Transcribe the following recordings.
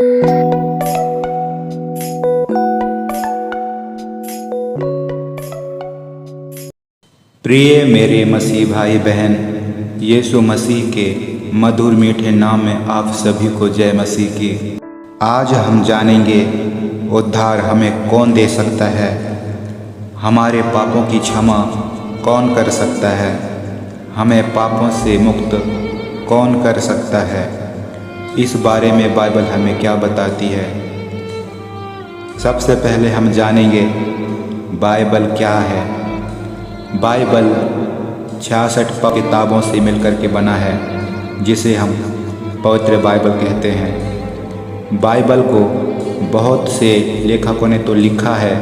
प्रिय मेरे मसीह भाई बहन, यीशु मसीह के मधुर मीठे नाम में आप सभी को जय मसीह की। आज हम जानेंगे उद्धार हमें कौन दे सकता है, हमारे पापों की क्षमा कौन कर सकता है, हमें पापों से मुक्त कौन कर सकता है। इस बारे में बाइबल हमें क्या बताती है। सबसे पहले हम जानेंगे बाइबल क्या है। बाइबल 66 किताबों से मिलकर के बना है, जिसे हम पवित्र बाइबल कहते हैं। बाइबल को बहुत से लेखकों ने तो लिखा है,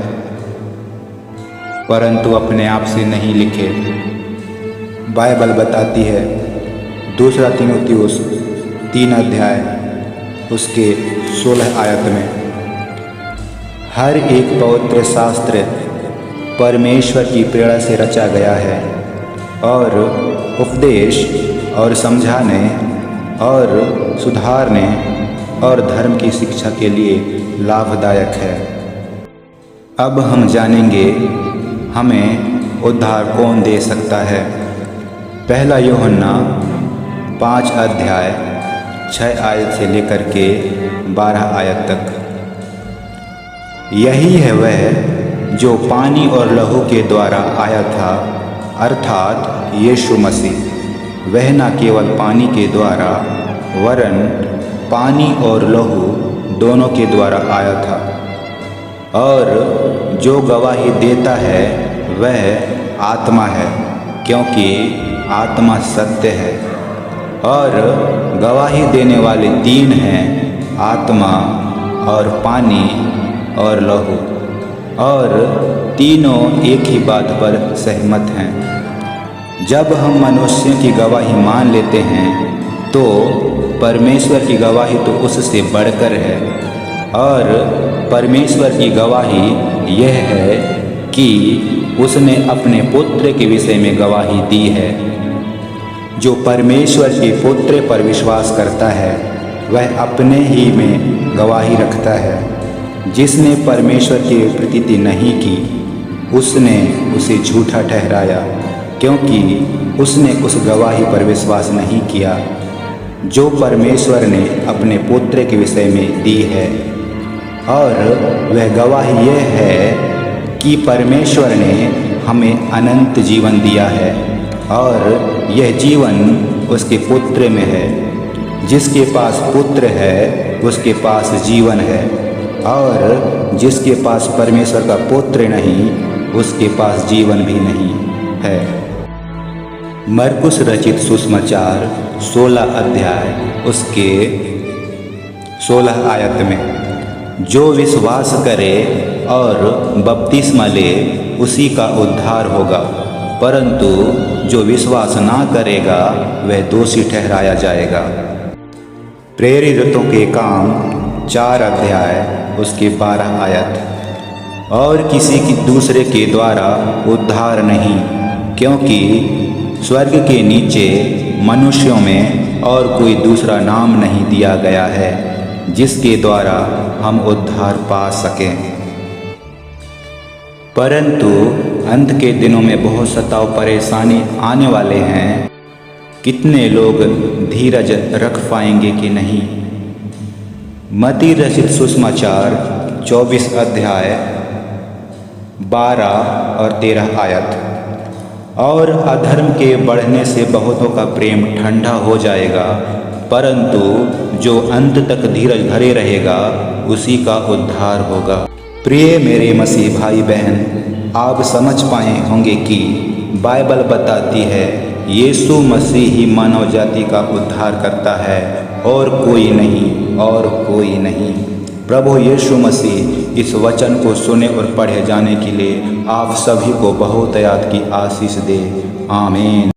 परंतु अपने आप से नहीं लिखे। बाइबल बताती है 2 तीमुथियुस 3 अध्याय उसके 16 आयत में, हर एक पवित्र शास्त्र परमेश्वर की प्रेरणा से रचा गया है और उपदेश और समझाने और सुधारने और धर्म की शिक्षा के लिए लाभदायक है। अब हम जानेंगे हमें उद्धार कौन दे सकता है। पहला यूहन्ना 5 अध्याय 6 आयत से लेकर के 12 आयत तक, यही है वह जो पानी और लहू के द्वारा आया था, अर्थात यीशु मसीह। वह न केवल पानी के द्वारा वरन पानी और लहू दोनों के द्वारा आया था। और जो गवाही देता है वह आत्मा है, क्योंकि आत्मा सत्य है। और गवाही देने वाले 3 हैं, आत्मा और पानी और लहू, और तीनों एक ही बात पर सहमत हैं। जब हम मनुष्यों की गवाही मान लेते हैं तो परमेश्वर की गवाही तो उससे बढ़कर है। और परमेश्वर की गवाही यह है कि उसने अपने पुत्र के विषय में गवाही दी है। जो परमेश्वर के पुत्र पर विश्वास करता है वह अपने ही में गवाही रखता है। जिसने परमेश्वर की प्रतीति नहीं की उसने उसे झूठा ठहराया, क्योंकि उसने उस गवाही पर विश्वास नहीं किया जो परमेश्वर ने अपने पुत्र के विषय में दी है। और वह गवाही यह है कि परमेश्वर ने हमें अनंत जीवन दिया है और यह जीवन उसके पुत्र में है। जिसके पास पुत्र है उसके पास जीवन है, और जिसके पास परमेश्वर का पुत्र नहीं उसके पास जीवन भी नहीं है। मरकुस रचित सुसमाचार 16 अध्याय उसके 16 आयत में, जो विश्वास करे और बपतिस्मा ले उसी का उद्धार होगा, परंतु जो विश्वास ना करेगा वह दोषी ठहराया जाएगा। प्रेरितों के काम 4 अध्याय उसके 12 आयत, और किसी की दूसरे के द्वारा उद्धार नहीं, क्योंकि स्वर्ग के नीचे मनुष्यों में और कोई दूसरा नाम नहीं दिया गया है जिसके द्वारा हम उद्धार पा सकें। परंतु अंत के दिनों में बहुत सताव परेशानी आने वाले हैं। कितने लोग धीरज रख पाएंगे कि नहीं। मत्ती रचित सुसमाचार 24 अध्याय 12 और 13 आयत, और अधर्म के बढ़ने से बहुतों का प्रेम ठंडा हो जाएगा, परंतु जो अंत तक धीरज धरे रहेगा उसी का उद्धार होगा। प्रिय मेरे मसीह भाई बहन, आप समझ पाए होंगे कि बाइबल बताती है यीशु मसीह ही मानव जाति का उद्धार करता है और कोई नहीं, और कोई नहीं। प्रभु यीशु मसीह इस वचन को सुने और पढ़े जाने के लिए आप सभी को बहुत याद की आशीष दे। आमीन।